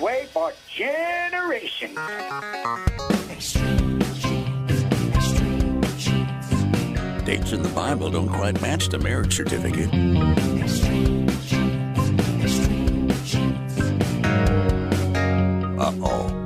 way for generations. Dates in the Bible don't quite match the marriage certificate. Uh-oh.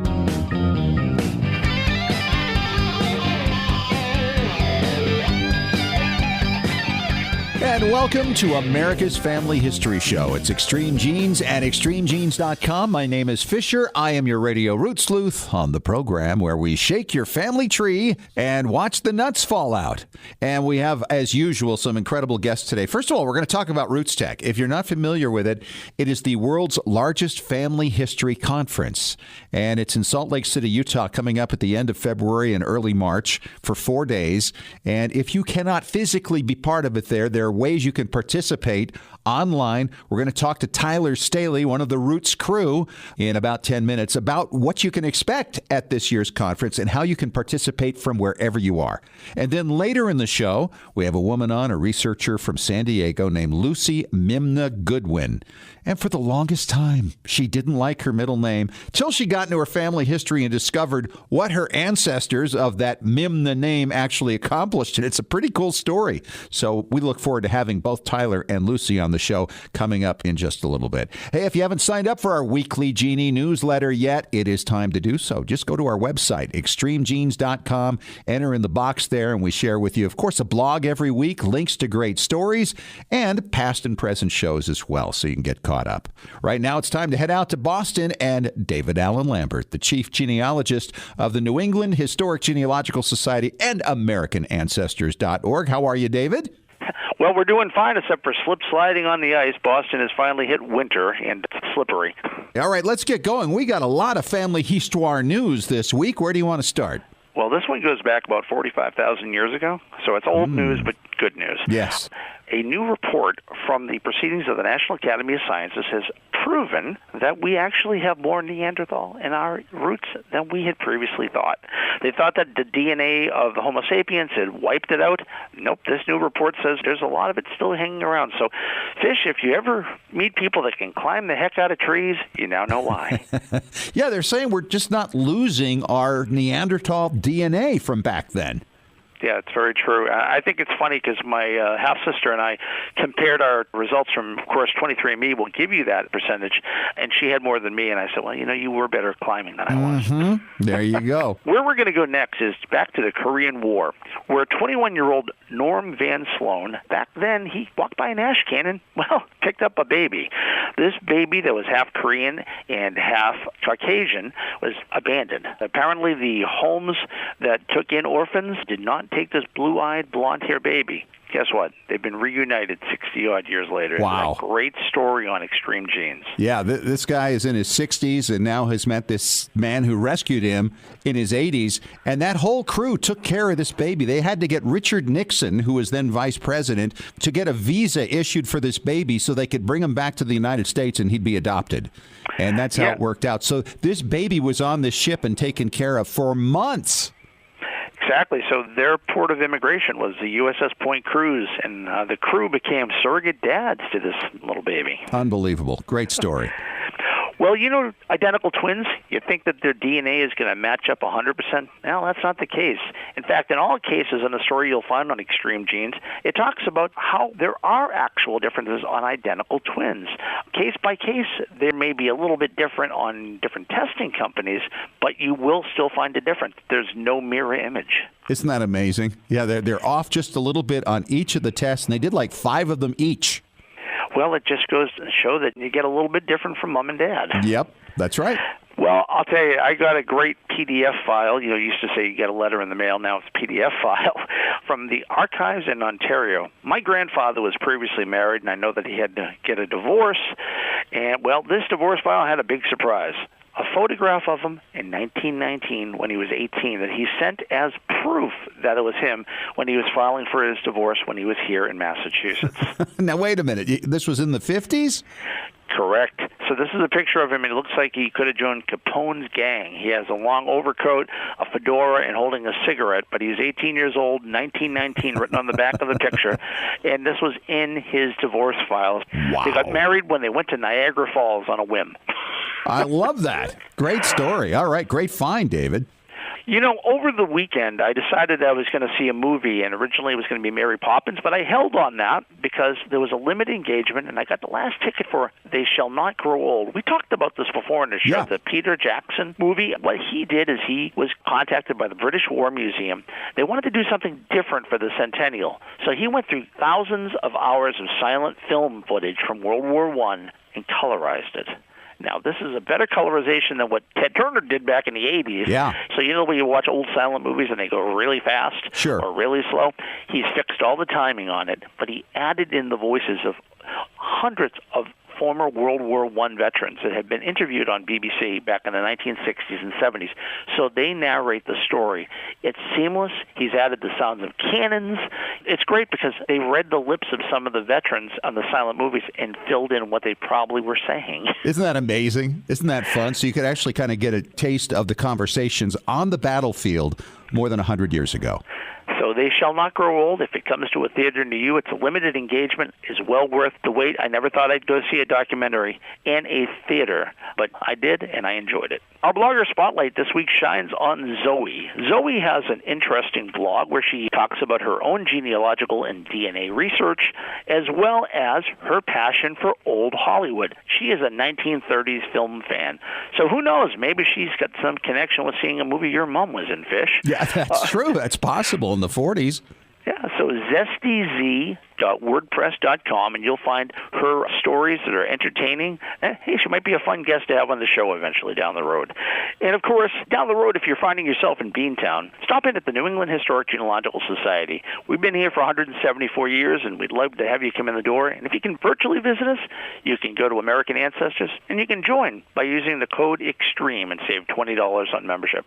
And welcome to America's Family History Show. It's Extreme Genes at extremegenes.com. My name is Fisher. I am your radio root sleuth on the program where we shake your family tree and watch the nuts fall out. And we have, as usual, some incredible guests today. First of all, we're going to talk about Roots Tech. If you're not familiar with it, it is the world's largest family history conference. And it's in Salt Lake City, Utah, coming up at the end of February and early March for 4 days. And if you cannot physically be part of it there are ways you can participate online. We're going to talk to Tyler Staley, one of the Roots crew, in about 10 minutes about what you can expect at this year's conference and how you can participate from wherever you are. And then later in the show, we have a woman on, a researcher from San Diego named Lucy Mimna Goodwin. And for the longest time, she didn't like her middle name till she got into her family history and discovered what her ancestors of that Mimna name actually accomplished. And it's a pretty cool story. So we look forward to having both Tyler and Lucy on the show coming up in just a little bit. Hey, if you haven't signed up for our weekly Genie newsletter yet, it is time to do so. Just go to our website, extremegenes.com, enter in the box there, and we share with you, of course, a blog every week, links to great stories, and past and present shows as well, so you can get caught up. Right now, it's time to head out to Boston and David Allen Lambert, the chief genealogist of the New England Historic Genealogical Society and AmericanAncestors.org. How are you, David? Well, we're doing fine, except for slip sliding on the ice. Boston has finally hit winter, and it's slippery. All right, let's get going. We got a lot of Family Histoire news this week. Where do you want to start? Well, this one goes back about 45,000 years ago, so it's old news, but good news. Yes. A new report from the Proceedings of the National Academy of Sciences has proven that we actually have more Neanderthal in our roots than we had previously thought. They thought that the DNA of the Homo sapiens had wiped it out. Nope, this new report says there's a lot of it still hanging around. So, Fish, if you ever meet people that can climb the heck out of trees, you now know why. Yeah, they're saying we're just not losing our Neanderthal DNA from back then. Yeah, it's very true. I think it's funny because my half-sister and I compared our results from, of course, 23andMe will give you that percentage, and she had more than me, and I said, well, you were better at climbing than I was. There you go. Where we're going to go next is back to the Korean War, where 21-year-old Norm Van Sloan, back then, he walked by an ash can and, picked up a baby. This baby that was half Korean and half Caucasian was abandoned. Apparently, the homes that took in orphans did not take this blue-eyed, blonde-haired baby. Guess what? They've been reunited 60-odd years later. Wow. It's a great story on Extreme Genes. Yeah, this guy is in his 60s and now has met this man who rescued him in his 80s. And that whole crew took care of this baby. They had to get Richard Nixon, who was then vice president, to get a visa issued for this baby so they could bring him back to the United States and he'd be adopted. And that's how it worked out. So this baby was on this ship and taken care of for months. Exactly. So their port of immigration was the USS Point Cruz, and the crew became surrogate dads to this little baby. Unbelievable. Great story. Well, identical twins, you think that their DNA is going to match up 100%? Well, that's not the case. In fact, in all cases in the story you'll find on Extreme Genes, it talks about how there are actual differences on identical twins. Case by case, there may be a little bit different on different testing companies, but you will still find a difference. There's no mirror image. Isn't that amazing? Yeah, they're off just a little bit on each of the tests, and they did like 5 of them each. Well, it just goes to show that you get a little bit different from mom and dad. Yep, that's right. Well, I'll tell you, I got a great PDF file. You used to say you get a letter in the mail. Now it's a PDF file from the archives in Ontario. My grandfather was previously married, and I know that he had to get a divorce. And, this divorce file had a big surprise. A photograph of him in 1919 when he was 18 that he sent as proof that it was him when he was filing for his divorce when he was here in Massachusetts. Now, wait a minute. This was in the 50s? Correct. So this is a picture of him, and it looks like he could have joined Capone's gang. He has a long overcoat, a fedora, and holding a cigarette, but he's 18 years old, 1919, written on the back of the picture, and this was in his divorce files. Wow. They got married when they went to Niagara Falls on a whim. I love that. Great story. All right, great find, David. You know, over the weekend, I decided I was going to see a movie, and originally it was going to be Mary Poppins, but I held on that because there was a limited engagement, and I got the last ticket for They Shall Not Grow Old. We talked about this before in the show, the Peter Jackson movie. What he did is he was contacted by the British War Museum. They wanted to do something different for the centennial, so he went through thousands of hours of silent film footage from World War I and colorized it. Now, this is a better colorization than what Ted Turner did back in the 80s. Yeah. So you know when you watch old silent movies and they go really fast or really slow? He's fixed all the timing on it, but he added in the voices of hundreds of former World War I veterans that had been interviewed on BBC back in the 1960s and 70s. So they narrate the story. It's seamless. He's added the sounds of cannons. It's great because they read the lips of some of the veterans on the silent movies and filled in what they probably were saying. Isn't that amazing? Isn't that fun? So you could actually kind of get a taste of the conversations on the battlefield more than 100 years ago. So They Shall Not Grow Old. If it comes to a theater near you, it's a limited engagement, is well worth the wait. I never thought I'd go see a documentary in a theater, but I did, and I enjoyed it. Our blogger spotlight this week shines on Zoe. Zoe has an interesting blog where she talks about her own genealogical and DNA research, as well as her passion for old Hollywood. She is a 1930s film fan. So who knows? Maybe she's got some connection with seeing a movie your mom was in, Fish. Yeah, that's true. That's possible in the 40s. Yeah, so zestyz.wordpress.com, and you'll find her stories that are entertaining. Hey, she might be a fun guest to have on the show eventually down the road. And, of course, down the road, if you're finding yourself in Beantown, stop in at the New England Historic Genealogical Society. We've been here for 174 years, and we'd love to have you come in the door. And if you can virtually visit us, you can go to American Ancestors, and you can join by using the code EXTREME and save $20 on membership.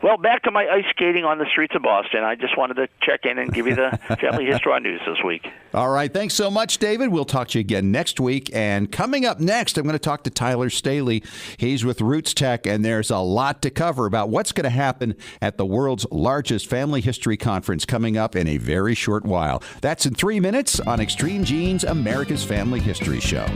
Well, back to my ice skating on the streets of Boston. I just wanted to check in and give you the Family Histoire news this week. All right. Thanks so much, David. We'll talk to you again next week. And coming up next, I'm going to talk to Tyler Staley. He's with Roots Tech, and there's a lot to cover about what's going to happen at the world's largest family history conference coming up in a very short while. That's in 3 minutes on Extreme Genes, America's Family History Show.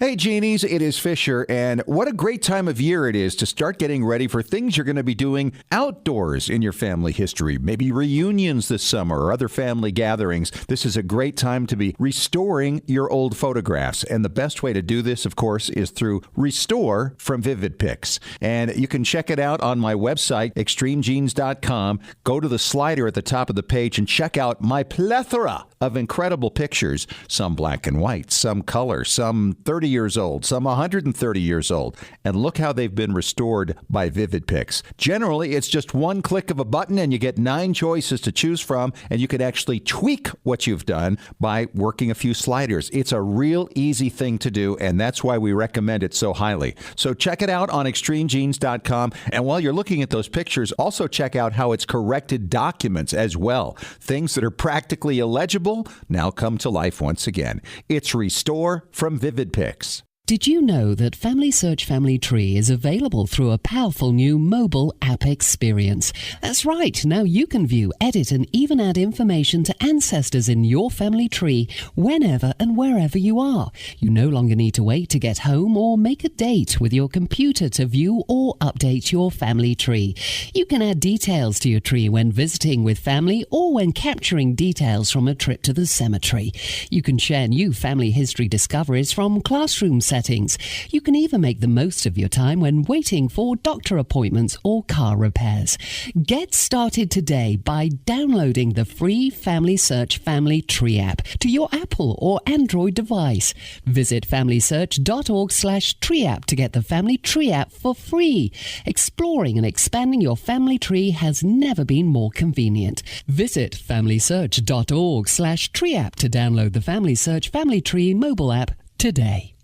Hey, Genies, it is Fisher, and what a great time of year it is to start getting ready for things you're going to be doing outdoors in your family history, maybe reunions this summer or other family gatherings. This is a great time to be restoring your old photographs, and the best way to do this, of course, is through Restore from Vivid Pics. And you can check it out on my website, extremegenes.com. Go to the slider at the top of the page and check out my plethora of incredible pictures, some black and white, some color, some 30 years old, some 130 years old, and look how they've been restored by Vivid Pics. Generally, it's just one click of a button and you get 9 choices to choose from, and you can actually tweak what you've done by working a few sliders. It's a real easy thing to do, and that's why we recommend it so highly. So check it out on extremegenes.com, and while you're looking at those pictures, also check out how it's corrected documents as well. Things that are practically illegible now come to life once again. It's Restore from Vivid Pics. Did you know that Family Search Family Tree is available through a powerful new mobile app experience? That's right. Now you can view, edit, and even add information to ancestors in your family tree whenever and wherever you are. You no longer need to wait to get home or make a date with your computer to view or update your family tree. You can add details to your tree when visiting with family or when capturing details from a trip to the cemetery. You can share new family history discoveries from classroom settings. You can even make the most of your time when waiting for doctor appointments or car repairs. Get started today by downloading the free Family Search Family Tree app to your Apple or Android device. Visit familysearch.org/tree app to get the Family Tree app for free. Exploring and expanding your family tree has never been more convenient. Visit familysearch.org/tree app to download the Family Search Family Tree mobile app today.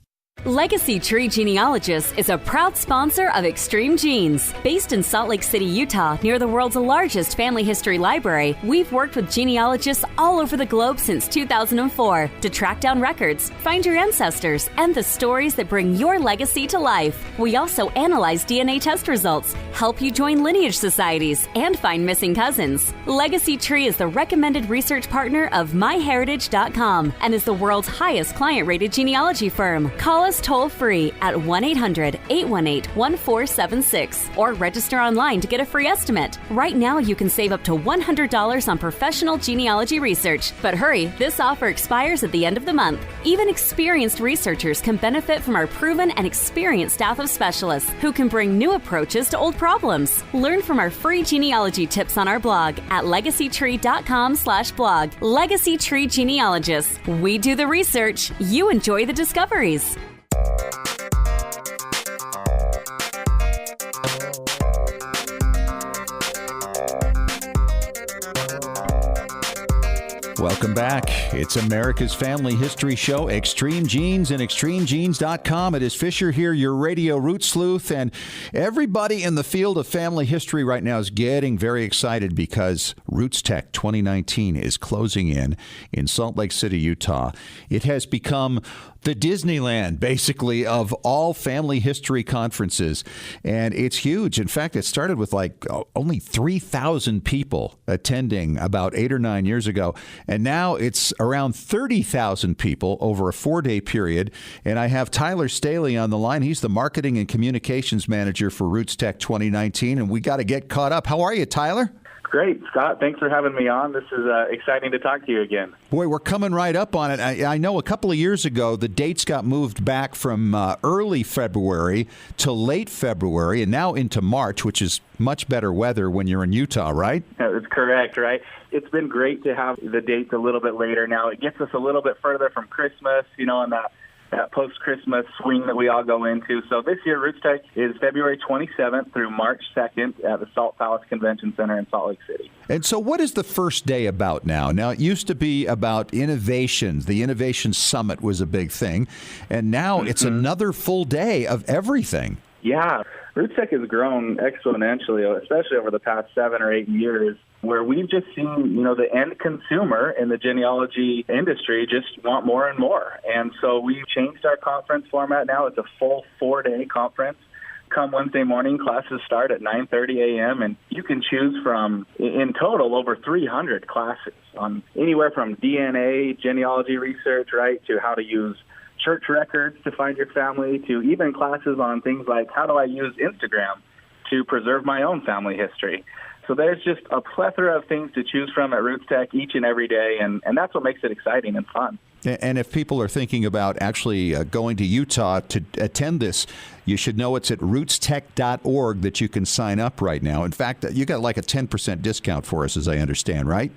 Legacy Tree Genealogist is a proud sponsor of Extreme Genes. Based in Salt Lake City, Utah, near the world's largest family history library, we've worked with genealogists all over the globe since 2004 to track down records, find your ancestors, and the stories that bring your legacy to life. We also analyze DNA test results, help you join lineage societies, and find missing cousins. Legacy Tree is the recommended research partner of MyHeritage.com and is the world's highest client-rated genealogy firm. Call us toll-free at 1-800-818-1476 or register online to get a free estimate. Right now, you can save up to $100 on professional genealogy research. But hurry, this offer expires at the end of the month. Even experienced researchers can benefit from our proven and experienced staff of specialists who can bring new approaches to old problems. Learn from our free genealogy tips on our blog at legacytree.com/blog. Legacy Tree Genealogists. We do the research. You enjoy the discoveries. Welcome back. It's America's Family History Show, Extreme Genes and ExtremeGenes.com. It is Fisher here, your radio root sleuth, and everybody in the field of family history right now is getting very excited because Roots Tech 2019 is closing in Salt Lake City, Utah. It has become the Disneyland, basically, of all family history conferences. And it's huge. In fact, it started with only 3,000 people attending about 8 or 9 years ago. And now it's around 30,000 people over a 4-day period. And I have Tyler Staley on the line. He's the marketing and communications manager for Roots Tech 2019. And we got to get caught up. How are you, Tyler? Great, Scott. Thanks for having me on. This is exciting to talk to you again. Boy, we're coming right up on it. I know a couple of years ago, the dates got moved back from early February to late February and now into March, which is much better weather when you're in Utah, right? That's correct, right? It's been great to have the dates a little bit later now. It gets us a little bit further from Christmas, and that post-Christmas swing that we all go into. So this year, Roots Tech is February 27th through March 2nd at the Salt Palace Convention Center in Salt Lake City. And so what is the first day about now? Now, it used to be about innovations. The Innovation Summit was a big thing. And now it's another full day of everything. Yeah. Roots Tech has grown exponentially, especially over the past 7 or 8 years, where we've just seen, the end consumer in the genealogy industry just want more and more. And so we've changed our conference format now. It's a full 4-day conference. Come Wednesday morning, classes start at 9:30 a.m., and you can choose from, in total, over 300 classes on anywhere from DNA, genealogy research, right, to how to use church records to find your family, to even classes on things like how do I use Instagram to preserve my own family history. So there's just a plethora of things to choose from at Roots Tech each and every day, and that's what makes it exciting and fun. And if people are thinking about actually going to Utah to attend this, you should know it's at rootstech.org that you can sign up right now. In fact, you got like a 10% discount for us, as I understand, right?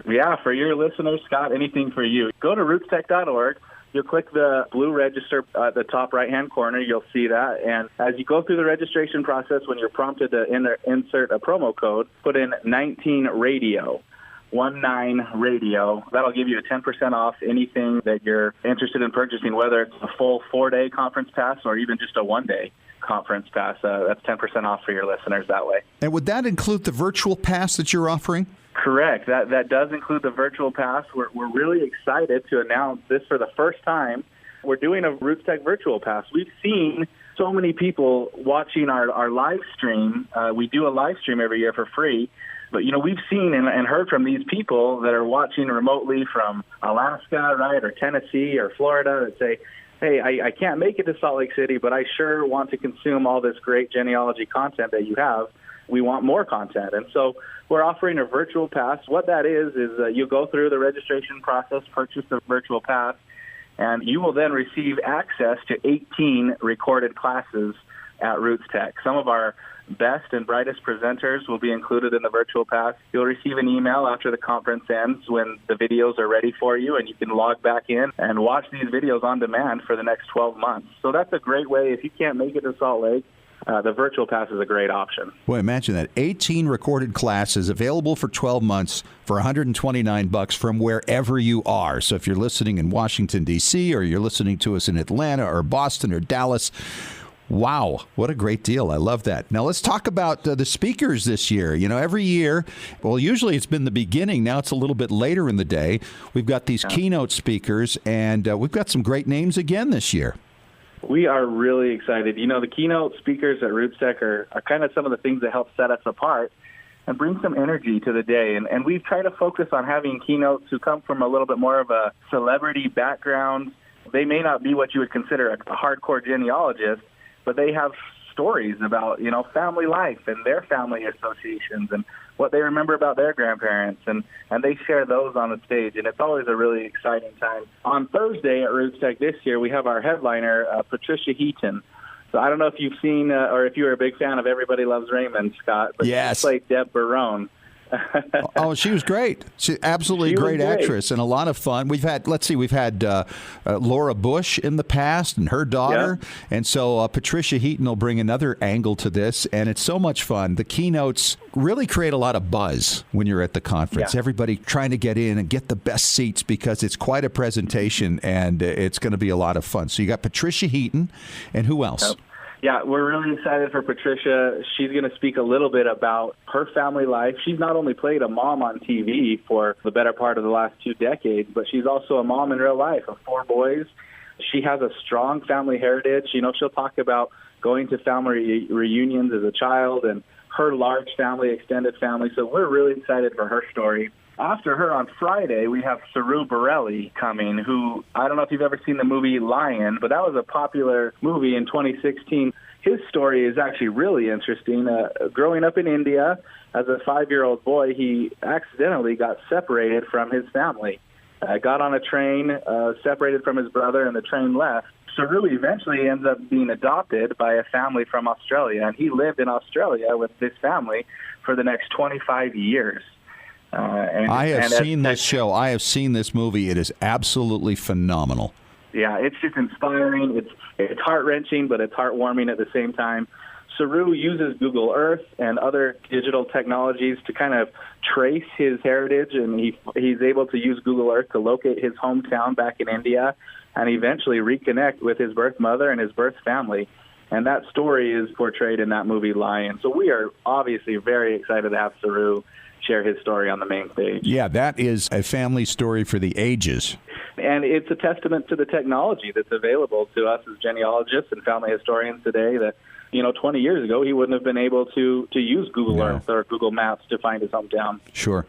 Yeah, for your listeners, Scott, anything for you. Go to rootstech.org. You'll click the blue register at the top right-hand corner. You'll see that. And as you go through the registration process, when you're prompted to insert a promo code, put in 19radio, 19radio. That'll give you a 10% off anything that you're interested in purchasing, whether it's a full 4-day conference pass or even just a 1-day conference pass. That's 10% off for your listeners that way. And would that include the virtual pass that you're offering? Correct. That does include the virtual pass. We're really excited to announce this for the first time. We're doing a Roots Tech virtual pass. We've seen so many people watching our live stream. We do a live stream every year for free. But, we've seen and heard from these people that are watching remotely from Alaska, right, or Tennessee or Florida that say, hey, I can't make it to Salt Lake City, but I sure want to consume all this great genealogy content that you have. We want more content. And so we're offering a virtual pass. What that is you go through the registration process, purchase the virtual pass, and you will then receive access to 18 recorded classes at Roots Tech. Some of our best and brightest presenters will be included in the virtual pass. You'll receive an email after the conference ends when the videos are ready for you, and you can log back in and watch these videos on demand for the next 12 months. So that's a great way. If you can't make it to Salt Lake, the virtual pass is a great option. Boy, imagine that. 18 recorded classes available for 12 months for $129 from wherever you are. So if you're listening in Washington, D.C., or you're listening to us in Atlanta or Boston or Dallas, wow, what a great deal. I love that. Now, let's talk about the speakers this year. You know, every year, well, usually it's been the beginning. Now it's a little bit later in the day. We've got these keynote speakers, and we've got some great names again this year. We are really excited. You know, the keynote speakers at RootsTech are kind of some of the things that help set us apart and bring some energy to the day. And we've tried to focus on having keynotes who come from a little bit more of a celebrity background. They may not be what you would consider a hardcore genealogist, but they have stories about, you know, family life and their family associations and what they remember about their grandparents, and they share those on the stage, and it's always a really exciting time. On Thursday at RootsTech this year, we have our headliner, Patricia Heaton. So I don't know if you've seen or if you were a big fan of Everybody Loves Raymond, Scott, but yes. She played Deb Barone. Oh, she was great. She's absolutely great actress and a lot of fun. We've had Laura Bush in the past and her daughter. Yep. And so Patricia Heaton will bring another angle to this, and it's so much fun. The keynotes really create a lot of buzz when you're at the conference. Yeah. Everybody trying to get in and get the best seats because it's quite a presentation, and it's going to be a lot of fun. So you got Patricia Heaton, and who else? Yep. Yeah, we're really excited for Patricia. She's going to speak a little bit about her family life. She's not only played a mom on TV for the better part of the last 2 decades, but she's also a mom in real life of 4 boys. She has a strong family heritage. You know, she'll talk about going to family reunions as a child and her large family, extended family. So we're really excited for her story. After her on Friday, we have Saru Borelli coming, who, I don't know if you've ever seen the movie Lion, but that was a popular movie in 2016. His story is actually really interesting. Growing up in India as a 5-year-old boy, he accidentally got separated from his family. Got on a train, separated from his brother, and the train left. Saru eventually ends up being adopted by a family from Australia, and he lived in Australia with this family for the next 25 years. I have seen this show. I have seen this movie. It is absolutely phenomenal. Yeah, it's just inspiring. It's heart-wrenching, but it's heartwarming at the same time. Saru uses Google Earth and other digital technologies to kind of trace his heritage, and he's able to use Google Earth to locate his hometown back in India and eventually reconnect with his birth mother and his birth family. And that story is portrayed in that movie Lion. So we are obviously very excited to have Saru share his story on the main stage. Yeah, that is a family story for the ages. And it's a testament to the technology that's available to us as genealogists and family historians today that, 20 years ago, he wouldn't have been able to use Google Earth or Google Maps to find his hometown. Sure.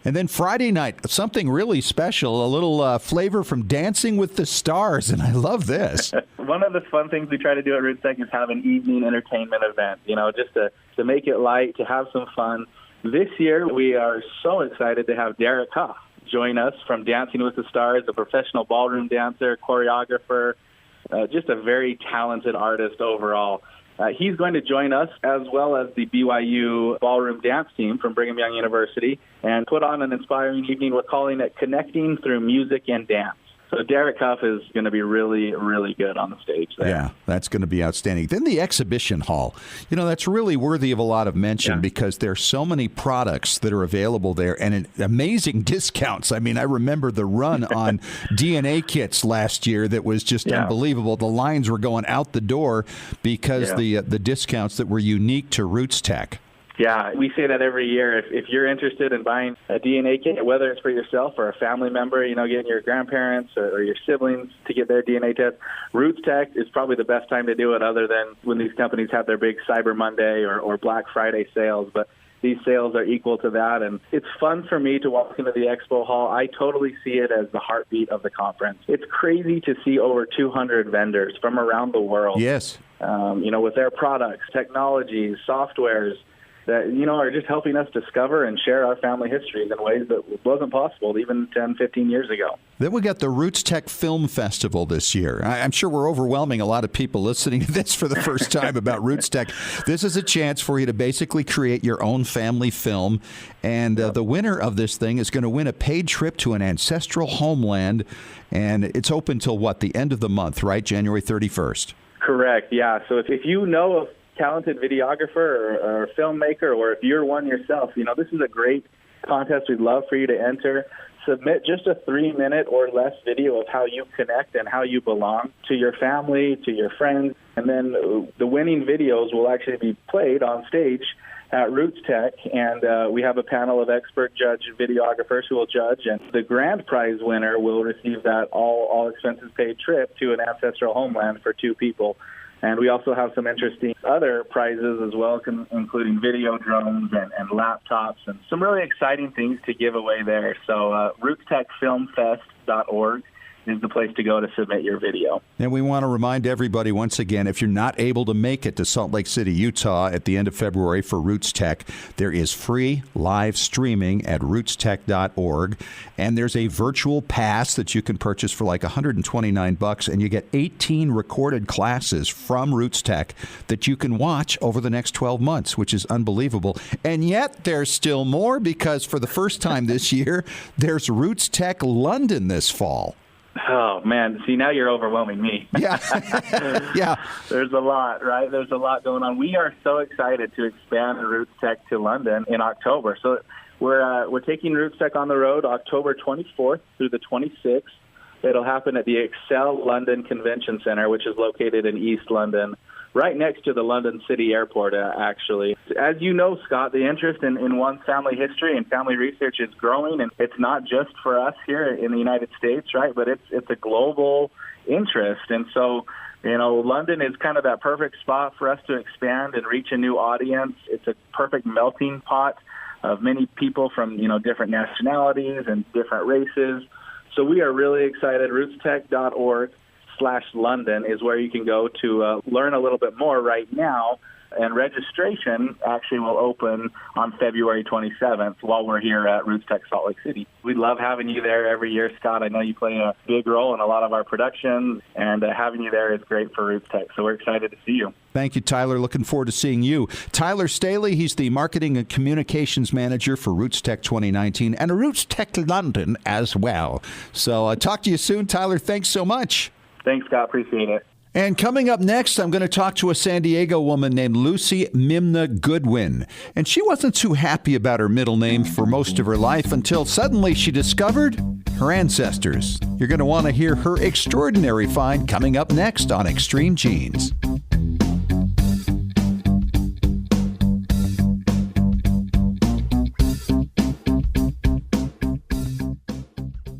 And then Friday night, something really special, a little flavor from Dancing with the Stars, and I love this. One of the fun things we try to do at RootsTech is have an evening entertainment event, just to make it light, to have some fun. This year, we are so excited to have Derek Huff join us from Dancing with the Stars, a professional ballroom dancer, choreographer, just a very talented artist overall. He's going to join us as well as the BYU ballroom dance team from Brigham Young University and put on an inspiring evening. We're calling it Connecting Through Music and Dance. So Derek Huff is going to be really, really good on the stage there. Yeah, that's going to be outstanding. Then the exhibition hall. That's really worthy of a lot of mention because there are so many products that are available there and amazing discounts. I mean, I remember the run on DNA kits last year that was just unbelievable. The lines were going out the door because the discounts that were unique to RootsTech. Yeah, we say that every year. If you're interested in buying a DNA kit, whether it's for yourself or a family member, getting your grandparents or your siblings to get their DNA test, RootsTech is probably the best time to do it other than when these companies have their big Cyber Monday or Black Friday sales. But these sales are equal to that, and it's fun for me to walk into the expo hall. I totally see it as the heartbeat of the conference. It's crazy to see over 200 vendors from around the world. Yes. With their products, technologies, softwares, that, are just helping us discover and share our family histories in ways that wasn't possible even 10, 15 years ago. Then we got the RootsTech Film Festival this year. I'm sure we're overwhelming a lot of people listening to this for the first time about RootsTech. This is a chance for you to basically create your own family film, and the winner of this thing is going to win a paid trip to an ancestral homeland, and it's open till the end of the month, right? January 31st. Correct, yeah. So if you know of talented videographer or filmmaker, or if you're one yourself, this is a great contest. We'd love for you to enter. Submit just a 3-minute or less video of how you connect and how you belong to your family, to your friends. And then the winning videos will actually be played on stage at Roots Tech, and we have a panel of expert judge videographers who will judge, and the grand prize winner will receive that all expenses paid trip to an ancestral homeland for 2 people. And we also have some interesting other prizes as well, including video drones and laptops and some really exciting things to give away there. So rootstechfilmfest.org is the place to go to submit your video. And we want to remind everybody once again, if you're not able to make it to Salt Lake City, Utah at the end of February for Roots Tech, there is free live streaming at rootstech.org. And there's a virtual pass that you can purchase for like $129, and you get 18 recorded classes from Roots Tech that you can watch over the next 12 months, which is unbelievable. And yet there's still more, because for the first time this year, there's Roots Tech London this fall. Oh, man. See, now you're overwhelming me. Yeah. Yeah. There's a lot, right? There's a lot going on. We are so excited to expand Roots Tech to London in October. So we're taking Roots Tech on the road October 24th through the 26th. It'll happen at the Excel London Convention Center, which is located in East London, right next to the London City Airport, actually. As you know, Scott, the interest in one's family history and family research is growing, and it's not just for us here in the United States, right, but it's a global interest. And so, London is kind of that perfect spot for us to expand and reach a new audience. It's a perfect melting pot of many people from, different nationalities and different races. So we are really excited. rootstech.org/London is where you can go to learn a little bit more right now. And registration actually will open on February 27th while we're here at Roots Tech Salt Lake City. We love having you there every year, Scott. I know you play a big role in a lot of our productions, and having you there is great for Roots Tech. So we're excited to see you. Thank you, Tyler. Looking forward to seeing you. Tyler Staley, he's the Marketing and Communications Manager for Roots Tech 2019 and Roots Tech London as well. So talk to you soon, Tyler. Thanks so much. Thanks, Scott. Appreciate it. And coming up next, I'm going to talk to a San Diego woman named Lucy Mimna Goodwin. And she wasn't too happy about her middle name for most of her life until suddenly she discovered her ancestors. You're going to want to hear her extraordinary find coming up next on Extreme Genes.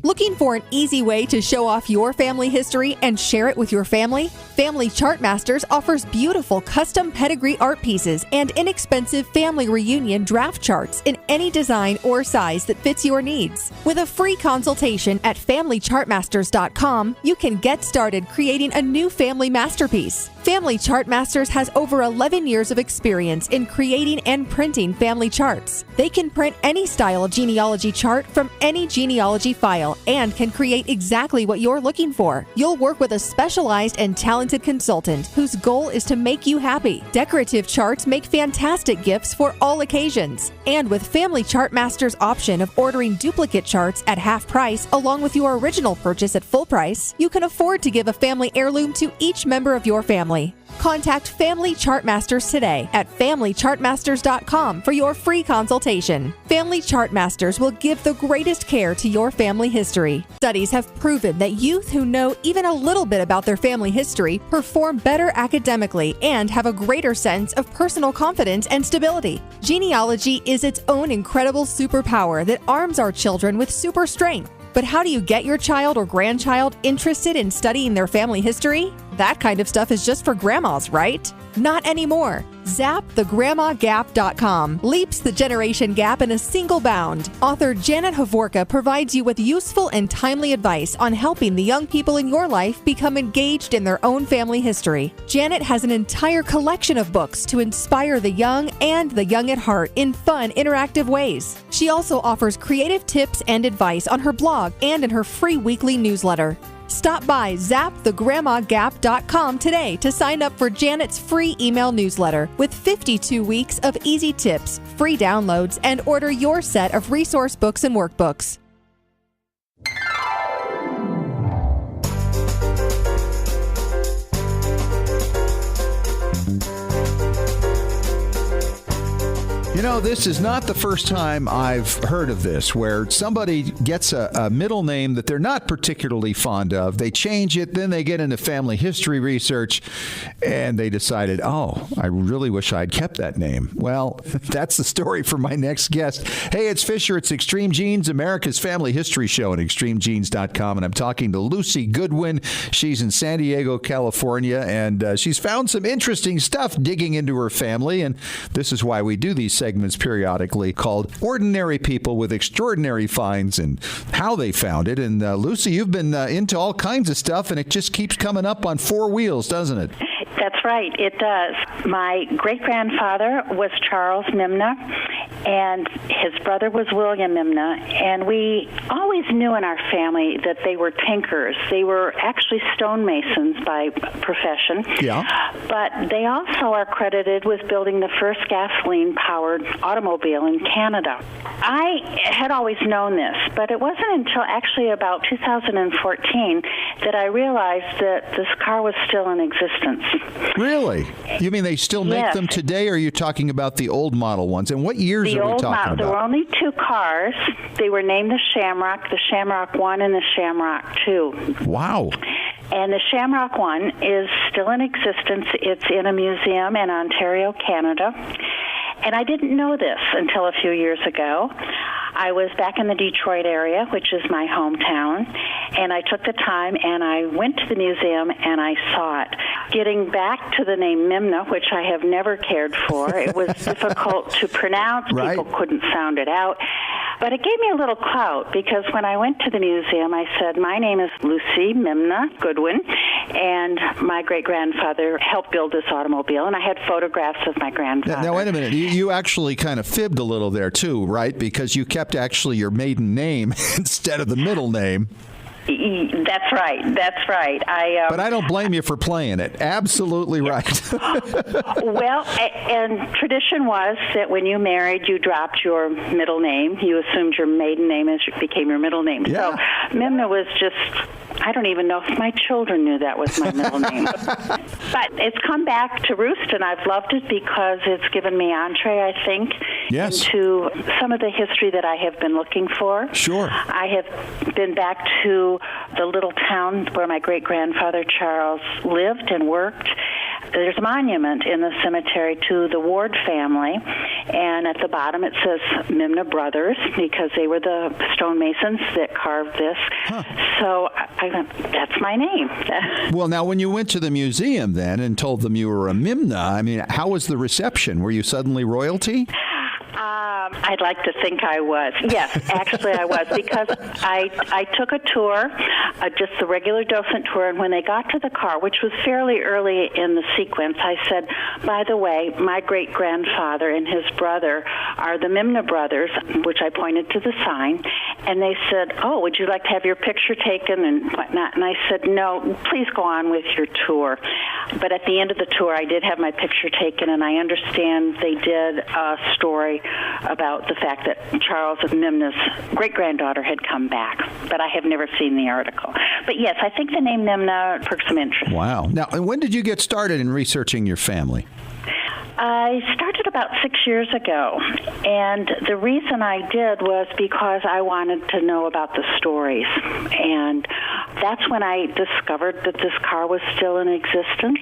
Looking for an easy way to show off your family history and share it with your family? Family Chartmasters offers beautiful custom pedigree art pieces and inexpensive family reunion draft charts in any design or size that fits your needs. With a free consultation at FamilyChartmasters.com, you can get started creating a new family masterpiece. Family Chartmasters has over 11 years of experience in creating and printing family charts. They can print any style of genealogy chart from any genealogy file and can create exactly what you're looking for. You'll work with a specialized and talented consultant whose goal is to make you happy. Decorative charts make fantastic gifts for all occasions. And with Family Chartmasters' option of ordering duplicate charts at half price along with your original purchase at full price, you can afford to give a family heirloom to each member of your family. Contact Family Chartmasters today at FamilyChartmasters.com for your free consultation. Family Chartmasters will give the greatest care to your family history. Studies have proven that youth who know even a little bit about their family history perform better academically and have a greater sense of personal confidence and stability. Genealogy is its own incredible superpower that arms our children with super strength. But how do you get your child or grandchild interested in studying their family history? That kind of stuff is just for grandmas, right? Not anymore. ZapTheGrandmaGap.com leaps the generation gap in a single bound. Author Janet Havorka provides you with useful and timely advice on helping the young people in your life become engaged in their own family history. Janet has an entire collection of books to inspire the young and the young at heart in fun, interactive ways. She also offers creative tips and advice on her blog and in her free weekly newsletter. Stop by ZapTheGrandmaGap.com today to sign up for Janet's free email newsletter with 52 weeks of easy tips, free downloads, and order your set of resource books and workbooks. You know, this is not the first time I've heard of this, where somebody gets a middle name that they're not particularly fond of. They change it, then they get into family history research, and they decided, oh, I really wish I'd kept that name. Well, that's the story for my next guest. Hey, it's Fisher. It's Extreme Genes, America's family history show at extremegenes.com, and I'm talking to Lucy Goodwin. She's in San Diego, California, and she's found some interesting stuff digging into her family, and this is why we do these segments periodically called Ordinary People with Extraordinary Finds and how they found it. And Lucy, you've been into all kinds of stuff, and it just keeps coming up on four wheels, doesn't it? That's right. It does. My great-grandfather was Charles Mimna, and his brother was William Mimna, and we always knew in our family that they were tinkers. They were actually stonemasons by profession, but they also are credited with building the first gasoline-powered automobile in Canada. I had always known this, but it wasn't until actually about 2014 that I realized that this car was still in existence. Really? You mean they still make them today, or are you talking about the old model ones? And what years are we talking about? There were only two cars. They were named the Shamrock 1 and the Shamrock 2. Wow. And the Shamrock 1 is still in existence. It's in a museum in Ontario, Canada. And I didn't know this until a few years ago. I was back in the Detroit area, which is my hometown, and I took the time and I went to the museum and I saw it. Getting back to the name Mimna, which I have never cared for, it was difficult to pronounce. Right. People couldn't sound it out. But it gave me a little clout, because when I went to the museum, I said, my name is Lucy Mimna Goodwin, and my great-grandfather helped build this automobile, and I had photographs of my grandfather. Now, wait a minute. You actually kind of fibbed a little there, too, right? Because you kept actually your maiden name instead of the middle name. That's right. But I don't blame you for playing it. Absolutely right. Well, and tradition was that when you married, you dropped your middle name. You assumed your maiden name became your middle name. Yeah. So Mimna was just, I don't even know if my children knew that was my middle name. But it's come back to roost, and I've loved it because it's given me entree, I think, into some of the history that I have been looking for. Sure. I have been back to the little town where my great-grandfather Charles lived and worked. There's a monument in the cemetery to the Ward family, and at the bottom it says Mimna Brothers, because they were the stonemasons that carved this. So that's my name. Well, now, when you went to the museum then and told them you were a Mimna, I mean, how was the reception? Were you suddenly royalty? I'd like to think I was. Yes, actually I was, because I took a tour, just the regular docent tour, and when they got to the car, which was fairly early in the sequence, I said, by the way, my great-grandfather and his brother are the Mimna brothers, which I pointed to the sign, and they said, oh, would you like to have your picture taken and whatnot? And I said, no, please go on with your tour. But at the end of the tour, I did have my picture taken, and I understand they did a story about the fact that Charles Mimna's great-granddaughter had come back, but I have never seen the article. But yes, I think the name Mimna perked some interest. Wow. Now, when did you get started in researching your family? I started about 6 years ago, and the reason I did was because I wanted to know about the stories, and that's when I discovered that this car was still in existence.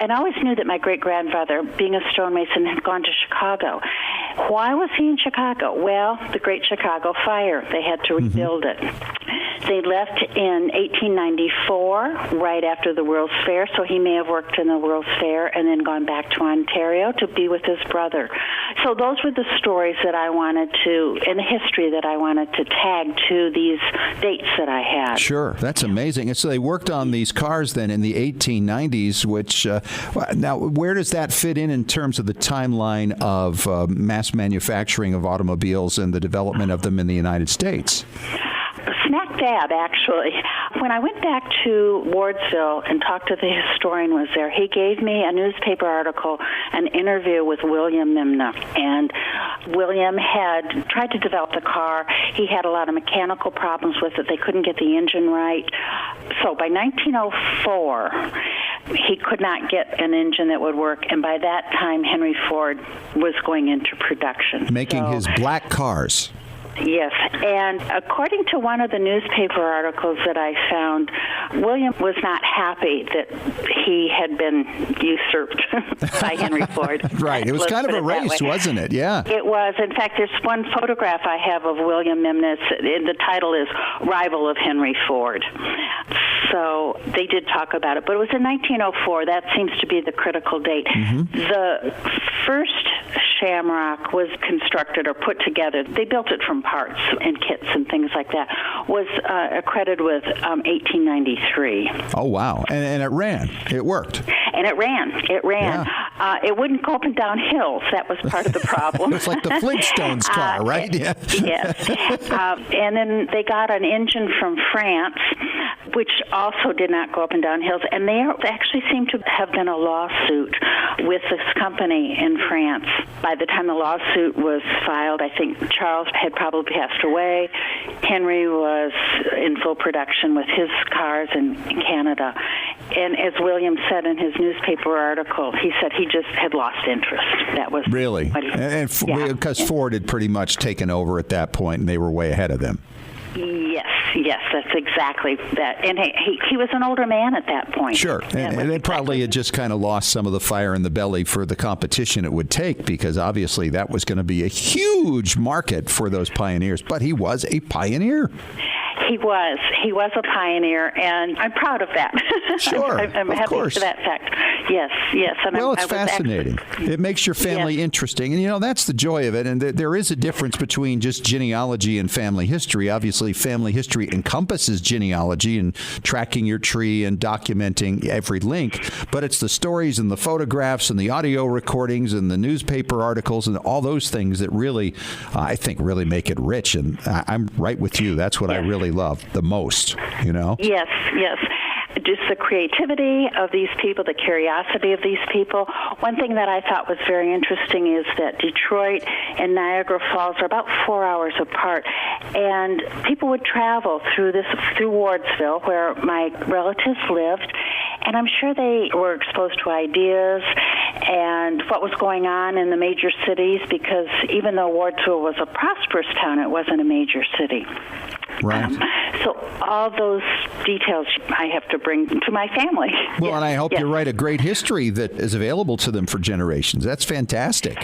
And I always knew that my great-grandfather, being a stonemason, had gone to Chicago. Why was he in Chicago? Well, the Great Chicago Fire. They had to rebuild it. They left in 1894, right after the World's Fair, so he may have worked in the World's Fair and then gone back to Ontario to be with his brother. So those were the stories that I wanted to, and the history that I wanted to tag to these dates that I had. Sure. That's amazing. And so they worked on these cars then in the 1890s, which, now, where does that fit in terms of the timeline of mass manufacturing of automobiles and the development of them in the United States? Smack dab, actually. When I went back to Wardsville and talked to the historian was there, he gave me a newspaper article, an interview with William Mimna. And William had tried to develop the car. He had a lot of mechanical problems with it. They couldn't get the engine right. So by 1904, he could not get an engine that would work, and by that time, Henry Ford was going into production. Making his black cars. Yes, and according to one of the newspaper articles that I found, William was not happy that he had been usurped by Henry Ford. Right, it was kind of a race, wasn't it? Yeah. It was. In fact, there's one photograph I have of William Memnitz, and the title is Rival of Henry Ford. So they did talk about it, but it was in 1904. That seems to be the critical date. The first Shamrock was constructed or put together. They built it from parts and kits and things like that. Was accredited with 1893. Oh, wow. And it ran. It worked. And it ran. Yeah. It wouldn't go up and down hills. That was part of the problem. It's like the Flintstones car, right? Yes. And then they got an engine from France, which also did not go up and down hills. And there actually seemed to have been a lawsuit with this company in France. By the time the lawsuit was filed, I think Charles had probably passed away. Henry was in full production with his cars in Canada. And as William said in his newspaper article, he said he just had lost interest. That was really? Because Ford had pretty much taken over at that point, and they were way ahead of them. Yes, that's exactly that. And he was an older man at that point. Sure. And they probably had just kind of lost some of the fire in the belly for the competition it would take, because obviously that was going to be a huge market for those pioneers. But he was a pioneer. He was a pioneer, and I'm proud of that. Sure, I'm happy for that fact. Yes. And it's fascinating. It makes your family interesting, and that's the joy of it. And there is a difference between just genealogy and family history. Obviously, family history encompasses genealogy and tracking your tree and documenting every link, but it's the stories and the photographs and the audio recordings and the newspaper articles and all those things that really, I think, really make it rich. And I'm right with you. That's what I really love the most, Yes. Just the creativity of these people, the curiosity of these people. One thing that I thought was very interesting is that Detroit and Niagara Falls are about 4 hours apart, and people would travel through Wardsville, where my relatives lived, and I'm sure they were exposed to ideas and what was going on in the major cities, because even though Wardsville was a prosperous town, it wasn't a major city. Right. So all those details I have to bring to my family. Well, and I hope you write a great history that is available to them for generations. That's fantastic.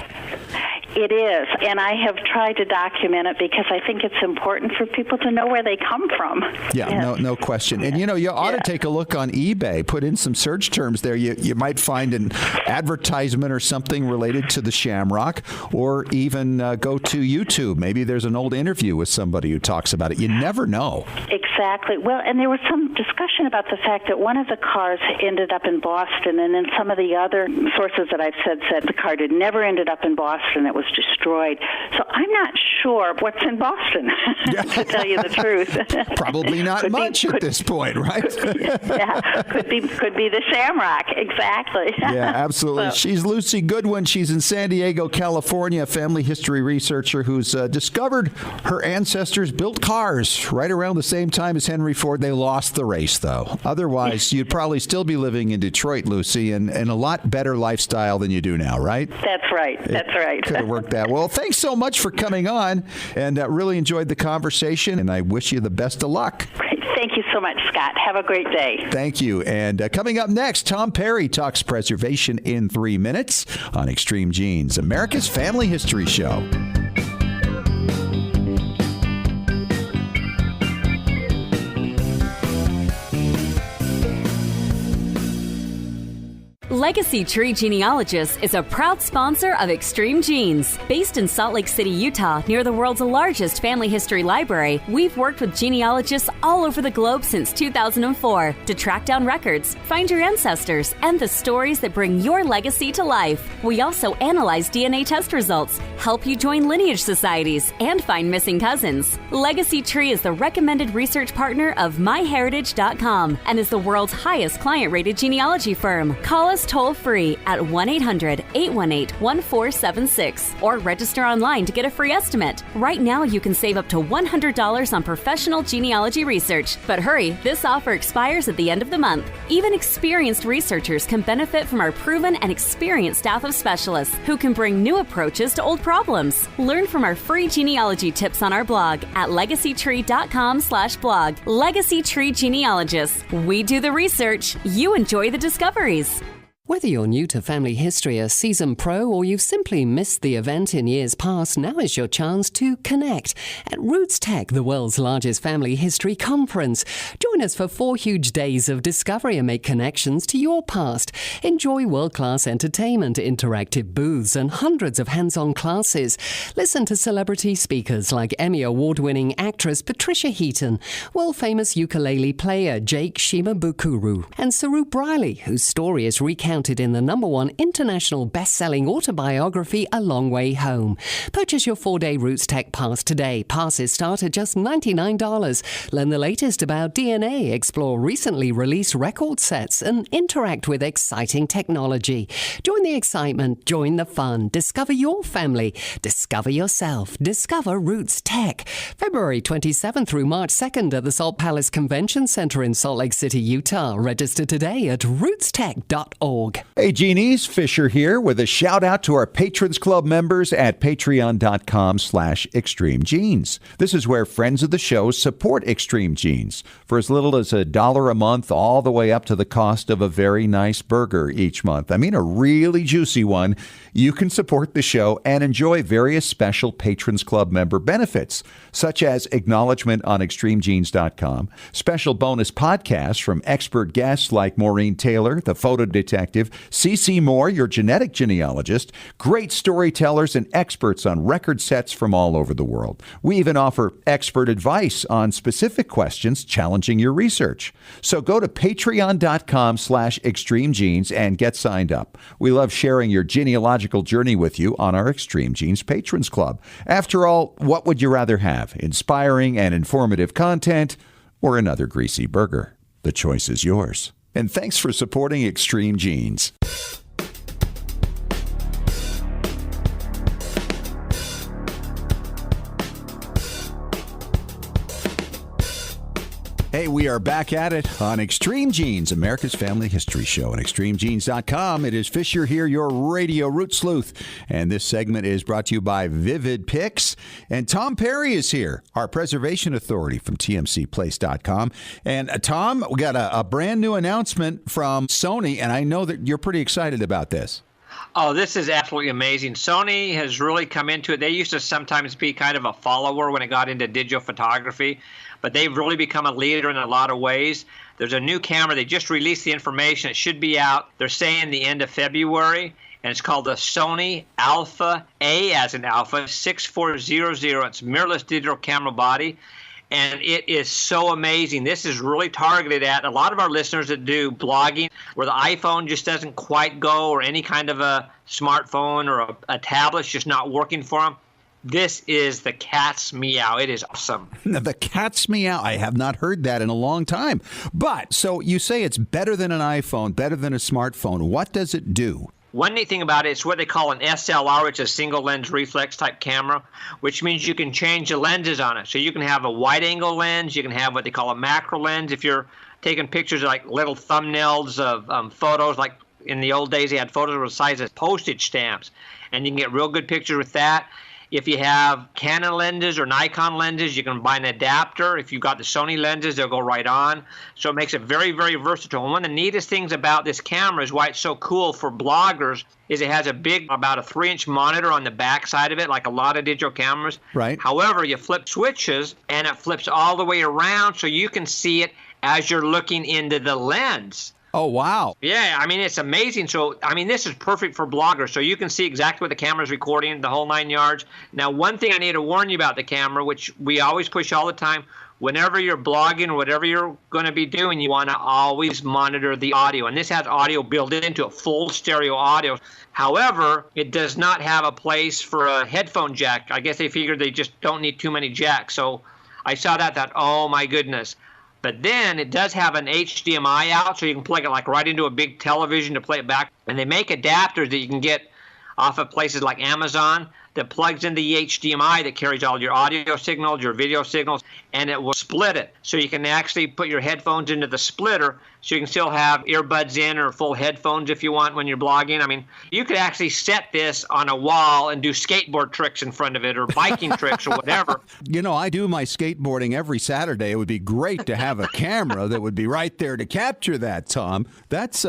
It is, and I have tried to document it because I think it's important for people to know where they come from. Yeah, no question. And you ought to take a look on eBay, put in some search terms there. You might find an advertisement or something related to the Shamrock, or even go to YouTube. Maybe there's an old interview with somebody who talks about it. You never know. Exactly. Well, and there was some discussion about the fact that one of the cars ended up in Boston, and then some of the other sources that I've said the car had never ended up in Boston. It was destroyed. So I'm not sure what's in Boston, to tell you the truth. Probably not much at this point, right? Could be the Shamrock, exactly. Yeah, absolutely. She's Lucy Goodwin. She's in San Diego, California, a family history researcher who's discovered her ancestors built cars right around the same time as Henry Ford. They lost the race, though. Otherwise, you'd probably still be living in Detroit, Lucy, and a lot better lifestyle than you do now, right? That's right. Could have worked that. Well, thanks so much for coming on, and really enjoyed the conversation, and I wish you the best of luck. Great. Thank you so much, Scott. Have a great day. Thank you. And coming up next, Tom Perry talks preservation in 3 minutes on Extreme Genes, America's Family History Show. Legacy Tree Genealogist is a proud sponsor of Extreme Genes. Based in Salt Lake City, Utah, near the world's largest family history library, we've worked with genealogists all over the globe since 2004 to track down records, find your ancestors, and the stories that bring your legacy to life. We also analyze DNA test results, help you join lineage societies, and find missing cousins. Legacy Tree is the recommended research partner of MyHeritage.com and is the world's highest client-rated genealogy firm. Call us toll-free at 1-800-818-1476 or register online to get a free estimate. Right now, you can save up to $100 on professional genealogy research. But hurry, this offer expires at the end of the month. Even experienced researchers can benefit from our proven and experienced staff of specialists who can bring new approaches to old problems. Learn from our free genealogy tips on our blog at legacytree.com/blog. Legacy Tree Genealogists. We do the research. You enjoy the discoveries. Whether you're new to Family History, a seasoned pro, or you've simply missed the event in years past, now is your chance to connect at Roots Tech, the world's largest family history conference. Join us for 4 huge days of discovery and make connections to your past. Enjoy world-class entertainment, interactive booths, and hundreds of hands-on classes. Listen to celebrity speakers like Emmy Award-winning actress Patricia Heaton, world-famous ukulele player Jake Shimabukuro, and Saru Briley, whose story is recounted in the #1 international best-selling autobiography, A Long Way Home. Purchase your 4-day Roots Tech Pass today. Passes start at just $99. Learn the latest about DNA, explore recently released record sets, and interact with exciting technology. Join the excitement, join the fun, discover your family, discover yourself, discover Roots Tech. February 27th through March 2nd at the Salt Palace Convention Center in Salt Lake City, Utah. Register today at rootstech.org. Hey, Genies, Fisher here with a shout out to our Patrons Club members at patreon.com/extremegenes. This is where friends of the show support Extreme Genes for as little as $1 a month, all the way up to the cost of a very nice burger each month. I mean, a really juicy one. You can support the show and enjoy various special Patrons Club member benefits, such as acknowledgement on extremegenes.com, special bonus podcasts from expert guests like Maureen Taylor, the photo detective, CC Moore, your genetic genealogist, great storytellers and experts on record sets from all over the world. We even offer expert advice on specific questions challenging your research. So go to patreon.com/extremegenes and get signed up. We love sharing your genealogical journey with you on our Extreme Genes Patrons Club. After all, what would you rather have? Inspiring and informative content or another greasy burger? The choice is yours. And thanks for supporting Extreme Genes. Hey, we are back at it on Extreme Genes, America's Family History Show at extremegenes.com. It is Fisher here, your radio root sleuth. And this segment is brought to you by Vivid Pics. And Tom Perry is here, our preservation authority from tmcplace.com. And Tom, we got a brand new announcement from Sony, and I know that you're pretty excited about this. Oh, this is absolutely amazing. Sony has really come into it. They used to sometimes be kind of a follower when it got into digital photography, but they've really become a leader in a lot of ways. There's a new camera. They just released the information. It should be out, they're saying, the end of February, and it's called the Sony Alpha A as in Alpha 6400. It's mirrorless digital camera body. And it is so amazing. This is really targeted at a lot of our listeners that do blogging where the iPhone just doesn't quite go, or any kind of a smartphone or a tablet's just not working for them. This is the cat's meow. It is awesome. The cat's meow. I have not heard that in a long time. But, so you say it's better than an iPhone, better than a smartphone. What does it do? One neat thing about it, it's what they call an SLR, which is a single lens reflex type camera, which means you can change the lenses on it. So you can have a wide angle lens, you can have what they call a macro lens. If you're taking pictures like little thumbnails of photos, like in the old days they had photos the size of postage stamps, and you can get real good pictures with that. If you have Canon lenses or Nikon lenses, you can buy an adapter. If you've got the Sony lenses, they'll go right on. So it makes it very, very versatile. And one of the neatest things about this camera is why it's so cool for bloggers is it has a big, about a 3-inch monitor on the back side of it, like a lot of digital cameras. Right. However, you flip switches, and it flips all the way around so you can see it as you're looking into the lens. Oh, wow. Yeah, I mean, it's amazing. So, I mean, this is perfect for bloggers. So you can see exactly what the camera's recording, the whole 9 yards. Now, one thing I need to warn you about the camera, which we always push all the time, whenever you're blogging or whatever you're going to be doing, you want to always monitor the audio. And this has audio built into it, full stereo audio. However, it does not have a place for a headphone jack. I guess they figured they just don't need too many jacks. So I saw that, thought, oh, my goodness. But then it does have an HDMI out, so you can plug it like right into a big television to play it back. And they make adapters that you can get off of places like Amazon that plugs into the HDMI that carries all your audio signals, your video signals, and it will split it. So you can actually put your headphones into the splitter so you can still have earbuds in or full headphones if you want when you're blogging. I mean, you could actually set this on a wall and do skateboard tricks in front of it or biking tricks or whatever. You know, I do my skateboarding every Saturday. It would be great to have a camera that would be right there to capture that, Tom. That's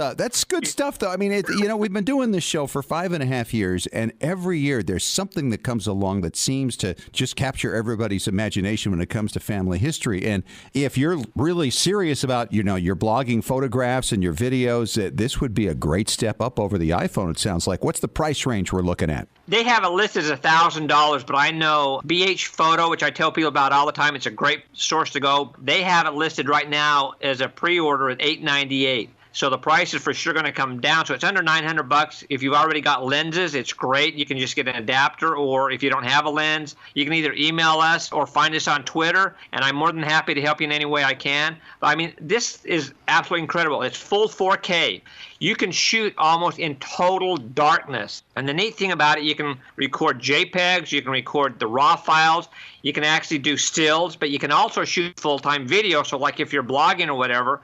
good stuff, though. I mean, we've been doing this show for 5.5 years, and every year there's something that comes along that seems to just capture everybody's imagination when it comes to family history. And if you're really serious about, your blogging photographs and your videos, this would be a great step up over the iPhone, it sounds like. What's the price range we're looking at? They have it listed as $1,000, but I know BH Photo, which I tell people about all the time, it's a great source to go. They have it listed right now as a pre-order at $898. So the price is for sure going to come down. So it's under $900. If you've already got lenses, it's great. You can just get an adapter, or if you don't have a lens, you can either email us or find us on Twitter, and I'm more than happy to help you in any way I can. But I mean, this is absolutely incredible. It's full 4K. You can shoot almost in total darkness. And the neat thing about it, you can record JPEGs, you can record the RAW files, you can actually do stills, but you can also shoot full-time video. So like if you're blogging or whatever,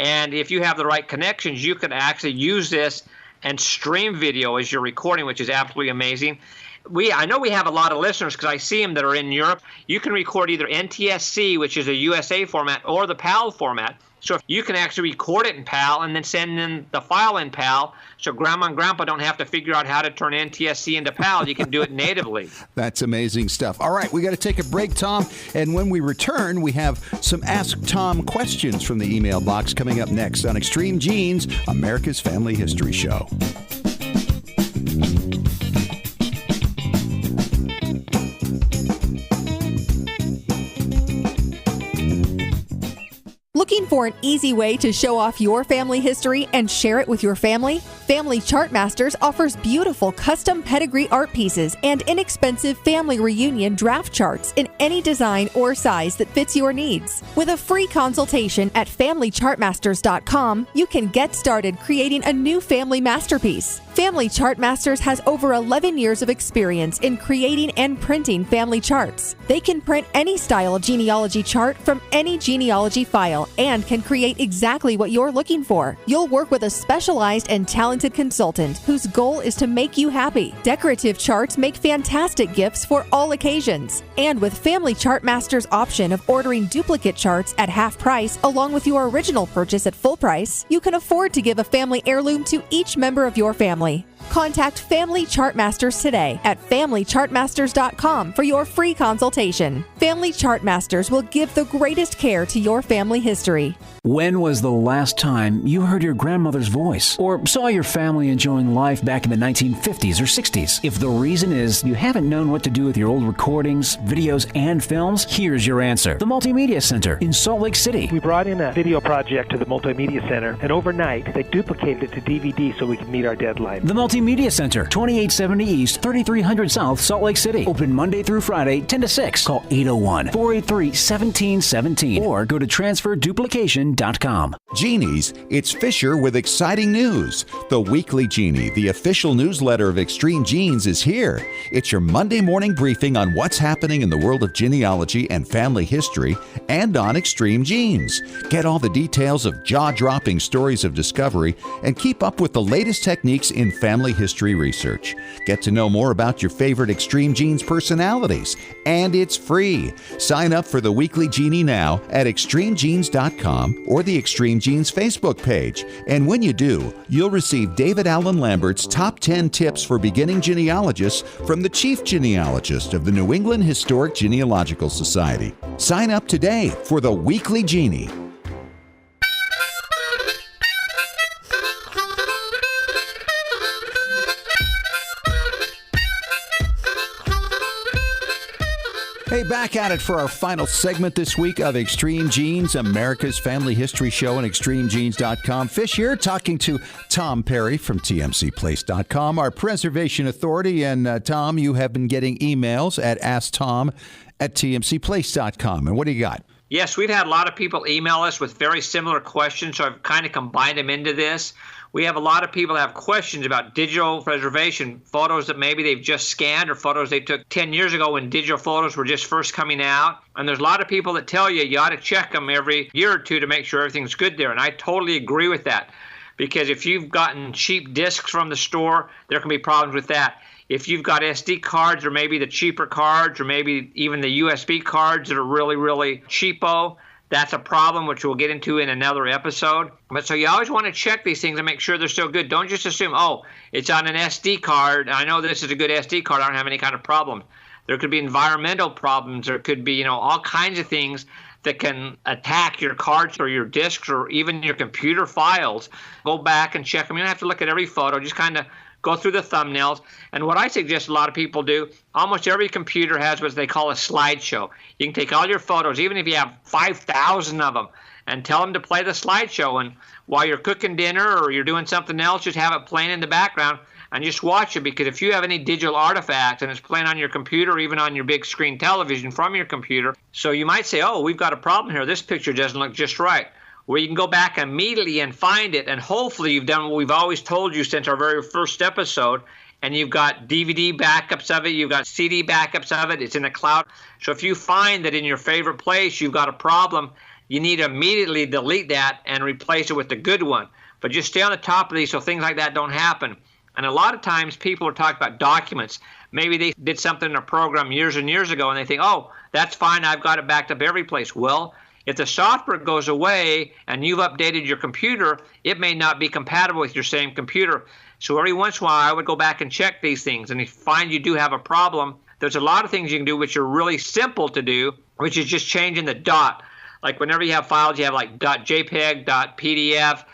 and if you have the right connections, you can actually use this and stream video as you're recording, which is absolutely amazing. I know we have a lot of listeners because I see them that are in Europe. You can record either NTSC, which is a USA format, or the PAL format. So if you can actually record it in PAL and then send in the file in PAL, so Grandma and Grandpa don't have to figure out how to turn NTSC into PAL. You can do it natively. That's amazing stuff. All right, we got to take a break, Tom. And when we return, we have some Ask Tom questions from the email box coming up next on Extreme Genes, America's Family History Show. Looking for an easy way to show off your family history and share it with your family? Family Chartmasters offers beautiful custom pedigree art pieces and inexpensive family reunion draft charts in any design or size that fits your needs. With a free consultation at FamilyChartmasters.com, you can get started creating a new family masterpiece. Family Chartmasters has over 11 years of experience in creating and printing family charts. They can print any style of genealogy chart from any genealogy file and can create exactly what you're looking for. You'll work with a specialized and talented consultant whose goal is to make you happy. Decorative charts make fantastic gifts for all occasions. And with Family Chartmasters' option of ordering duplicate charts at half price along with your original purchase at full price, you can afford to give a family heirloom to each member of your family. Contact Family Chartmasters today at FamilyChartmasters.com for your free consultation. Family Chartmasters will give the greatest care to your family history. When was the last time you heard your grandmother's voice or saw your family enjoying life back in the 1950s or 60s? If the reason is you haven't known what to do with your old recordings, videos, and films, here's your answer. The Multimedia Center in Salt Lake City. We brought in a video project to the Multimedia Center, and overnight they duplicated it to DVD so we could meet our deadline. The Multimedia Center, 2870 East, 3300 South, Salt Lake City. Open Monday through Friday, 10 to 6. Call 801-483-1717 or go to transferduplication.com. Genies, it's Fisher with exciting news. The Weekly Genie, the official newsletter of Extreme Genes, is here. It's your Monday morning briefing on what's happening in the world of genealogy and family history and on Extreme Genes. Get all the details of jaw-dropping stories of discovery and keep up with the latest techniques in family history research. Get to know more about your favorite Extreme Genes personalities, and it's free. Sign up for the Weekly Genie now at extremegenes.com or the Extreme Genes Facebook page. And when you do, you'll receive David Allen Lambert's top 10 tips for beginning genealogists from the chief genealogist of the New England Historic Genealogical Society. Sign up today for the Weekly Genie. Hey, back at it for our final segment this week of Extreme Genes, America's Family History Show on extremegenes.com. Fish here talking to Tom Perry from tmcplace.com, our preservation authority. And Tom, you have been getting emails at asktom@tmcplace.com. And what do you got? Yes, we've had a lot of people email us with very similar questions, so I've kind of combined them into this. We have a lot of people that have questions about digital preservation, photos that maybe they've just scanned or photos they took 10 years ago when digital photos were just first coming out. And there's a lot of people that tell you ought to check them every year or two to make sure everything's good there. And I totally agree with that, because if you've gotten cheap discs from the store, there can be problems with that. If you've got SD cards or maybe the cheaper cards or maybe even the USB cards that are really, really cheapo, that's a problem, which we'll get into in another episode. But so you always want to check these things and make sure they're still good. Don't just assume, oh, it's on an SD card. I know this is a good SD card. I don't have any kind of problem. There could be environmental problems. There could be, all kinds of things that can attack your cards or your discs or even your computer files. Go back and check them. You don't have to look at every photo. Just kind of go through the thumbnails. And what I suggest a lot of people do, almost every computer has what they call a slideshow. You can take all your photos, even if you have 5,000 of them, and tell them to play the slideshow. And while you're cooking dinner or you're doing something else, just have it playing in the background and just watch it. Because if you have any digital artifacts and it's playing on your computer or even on your big screen television from your computer, so you might say, oh, we've got a problem here. This picture doesn't look just right. Where you can go back immediately and find it, and hopefully you've done what we've always told you since our very first episode, and you've got DVD backups of it, you've got CD backups of it, it's in the cloud. So if you find that in your favorite place you've got a problem, you need to immediately delete that and replace it with the good one. But just stay on the top of these so things like that don't happen. And a lot of times people are talking about documents. Maybe they did something in a program years and years ago, and they think, oh, that's fine, I've got it backed up every place. Well, if the software goes away and you've updated your computer, it may not be compatible with your same computer. So every once in a while, I would go back and check these things. And if you find you do have a problem, there's a lot of things you can do which are really simple to do, which is just changing the dot. Like whenever you have files, you have like .jpeg, .pdf,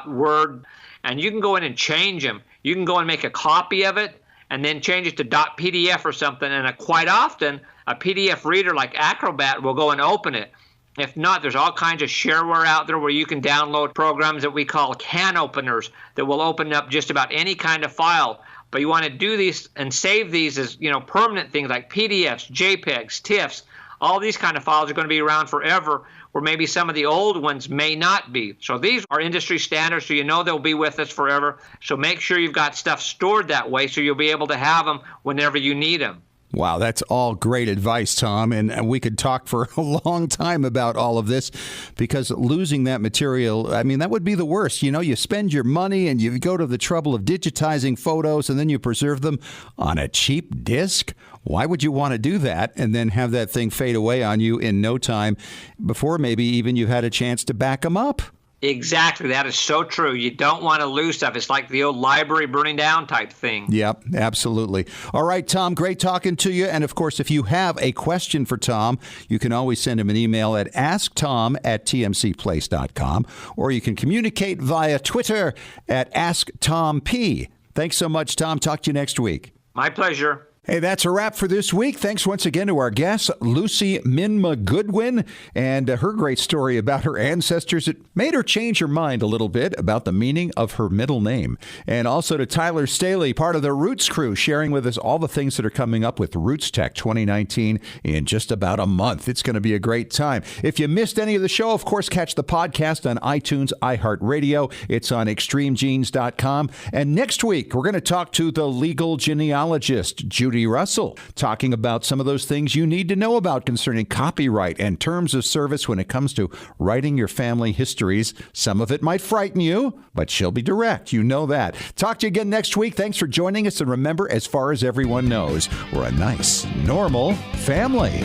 .word, and you can go in and change them. You can go and make a copy of it and then change it to .pdf or something. And quite often, a PDF reader like Acrobat will go and open it. If not, there's all kinds of shareware out there where you can download programs that we call can openers that will open up just about any kind of file. But you want to do these and save these as, permanent things like PDFs, JPEGs, TIFFs. All these kind of files are going to be around forever, where maybe some of the old ones may not be. So these are industry standards, so they'll be with us forever. So make sure you've got stuff stored that way so you'll be able to have them whenever you need them. Wow, that's all great advice, Tom, and we could talk for a long time about all of this, because losing that material, that would be the worst. You spend your money and you go to the trouble of digitizing photos and then you preserve them on a cheap disc. Why would you want to do that and then have that thing fade away on you in no time before maybe even you've had a chance to back them up? Exactly. That is so true. You don't want to lose stuff. It's like the old library burning down type thing. Yep, absolutely. All right, Tom, great talking to you. And, of course, if you have a question for Tom, you can always send him an email at asktom@tmcplace.com, or you can communicate via Twitter at AskTomP. Thanks so much, Tom. Talk to you next week. My pleasure. Hey, that's a wrap for this week. Thanks once again to our guest, Lucy Minma Goodwin, and her great story about her ancestors. It made her change her mind a little bit about the meaning of her middle name. And also to Tyler Staley, part of the Roots crew, sharing with us all the things that are coming up with Roots Tech 2019 in just about a month. It's going to be a great time. If you missed any of the show, of course, catch the podcast on iTunes, iHeartRadio. It's on extremegenes.com. And next week, we're going to talk to the legal genealogist, Judy Russell, talking about some of those things you need to know about concerning copyright and terms of service when it comes to writing your family histories. Some of it might frighten you, but she'll be direct. You know that. Talk to you again next week. Thanks for joining us. And remember, as far as everyone knows, we're a nice, normal family.